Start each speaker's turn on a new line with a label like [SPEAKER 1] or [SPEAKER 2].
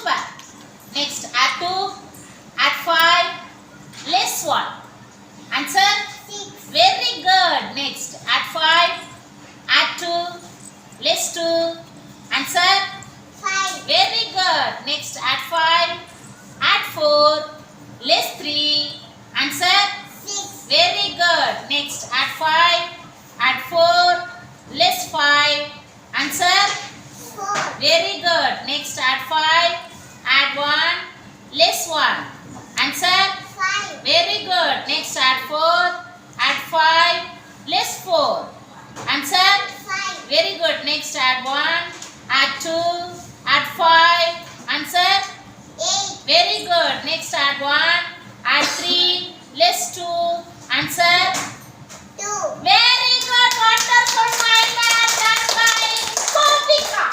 [SPEAKER 1] Super. Next, add 2, add 5, less 1. Answer?
[SPEAKER 2] 6.
[SPEAKER 1] Very good. Next, add 5, add 2, less 2. Answer?
[SPEAKER 2] 5.
[SPEAKER 1] Very good. Next, add 5, add 4, less 3. Answer?
[SPEAKER 2] 6.
[SPEAKER 1] Very good. Next, add 5, add 4, less 5. Answer?
[SPEAKER 2] 4.
[SPEAKER 1] Very good. Next, add 5, add 1, less 1. Answer?
[SPEAKER 2] 5.
[SPEAKER 1] Very good. Next, add 4, add 5, less 4. Answer?
[SPEAKER 2] 5.
[SPEAKER 1] Very good. Next, add 1, add 2, add 5. Answer?
[SPEAKER 2] 8.
[SPEAKER 1] Very good. Next, add 1, add 3, less 2. Answer?
[SPEAKER 2] 2.
[SPEAKER 1] Very good. Wonderful. My man done by Kopika.